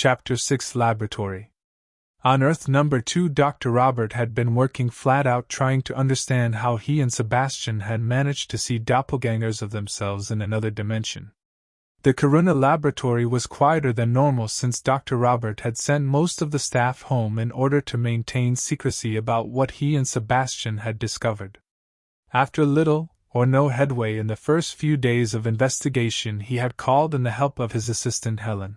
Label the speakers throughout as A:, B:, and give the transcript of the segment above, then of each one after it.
A: Chapter 6 Laboratory. On Earth number 2, Dr. Robert had been working flat out trying to understand how he and Sebastian had managed to see doppelgangers of themselves in another dimension. The Corona laboratory was quieter than normal since Dr. Robert had sent most of the staff home in order to maintain secrecy about what he and Sebastian had discovered. After little or no headway in the first few days of investigation, he had called in the help of his assistant Helen.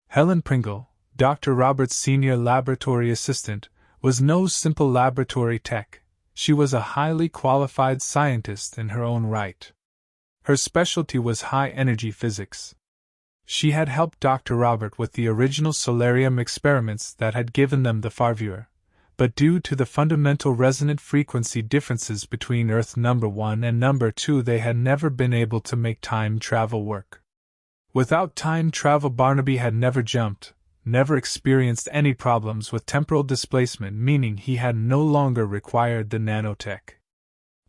A: Helen Pringle, Dr. Robert's senior laboratory assistant, was no simple laboratory tech. She was a highly qualified scientist in her own right. Her specialty was high-energy physics. She had helped Dr. Robert with the original solarium experiments that had given them the Farviewer, but due to the fundamental resonant frequency differences between Earth number 1 and number 2, they had never been able to make time travel work. Without time travel, Barnaby had never jumped, never experienced any problems with temporal displacement, meaning he had no longer required the nanotech.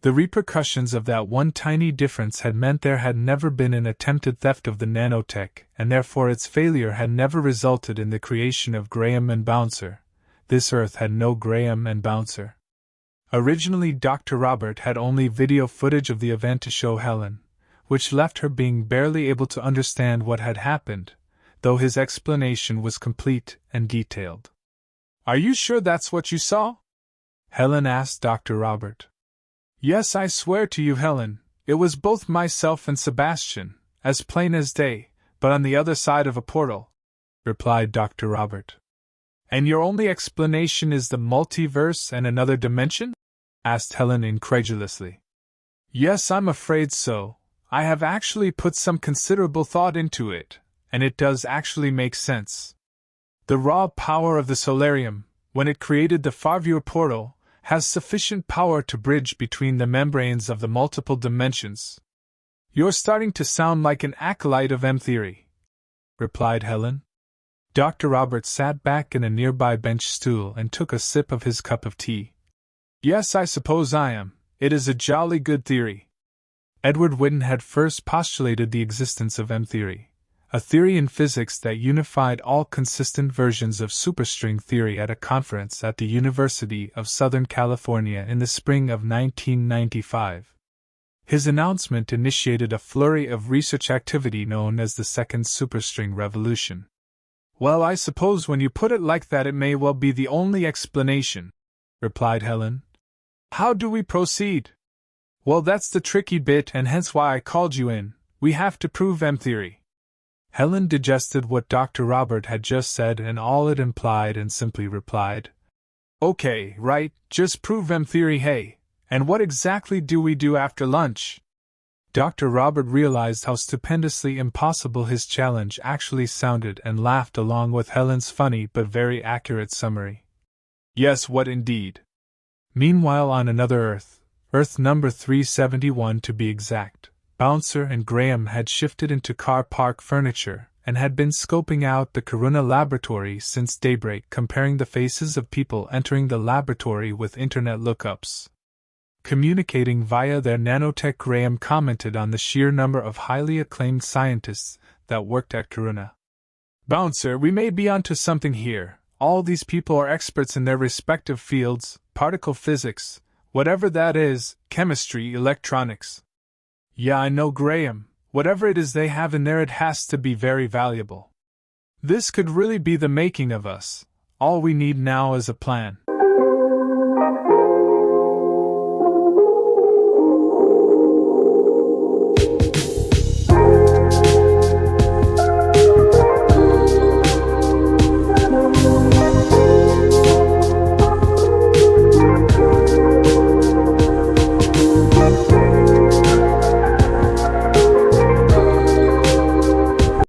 A: The repercussions of that one tiny difference had meant there had never been an attempted theft of the nanotech, and therefore its failure had never resulted in the creation of Graham and Bouncer. This Earth had no Graham and Bouncer. Originally, Dr. Robert had only video footage of the event to show Helen, which left her being barely able to understand what had happened, though his explanation was complete and detailed. "Are you sure that's what you saw?" Helen asked Dr. Robert. "Yes, I swear to you, Helen, it was both myself and Sebastian, as plain as day, but on the other side of a portal," replied Dr. Robert. "And your only explanation is the multiverse and another dimension?" asked Helen incredulously. "Yes, I'm afraid so. I have actually put some considerable thought into it, and it does actually make sense. The raw power of the solarium, when it created the Farviewer portal, has sufficient power to bridge between the membranes of the multiple dimensions." "You're starting to sound like an acolyte of M-theory," replied Helen. Dr. Robert sat back in a nearby bench stool and took a sip of his cup of tea. "Yes, I suppose I am. It is a jolly good theory." Edward Witten had first postulated the existence of M-theory, a theory in physics that unified all consistent versions of superstring theory at a conference at the University of Southern California in the spring of 1995. His announcement initiated a flurry of research activity known as the Second Superstring Revolution. "Well, I suppose when you put it like that, it may well be the only explanation," replied Helen. "How do we proceed?" "Well, that's the tricky bit, and hence why I called you in. We have to prove M-theory." Helen digested what Dr. Robert had just said and all it implied and simply replied, "Okay, right, just prove M-theory, hey. And what exactly do we do after lunch?" Dr. Robert realized how stupendously impossible his challenge actually sounded and laughed along with Helen's funny but very accurate summary. "Yes, what indeed?" Meanwhile, on another Earth, Earth number 371 to be exact, Bouncer and Graham had shifted into car park furniture and had been scoping out the Corona laboratory since daybreak, comparing the faces of people entering the laboratory with internet lookups. Communicating via their nanotech, Graham commented on the sheer number of highly acclaimed scientists that worked at Corona. "Bouncer, we may be onto something here. All these people are experts in their respective fields, particle physics, whatever that is, chemistry, electronics." "Yeah, I know, Graham. Whatever it is they have in there, it has to be very valuable. This could really be the making of us. All we need now is a plan."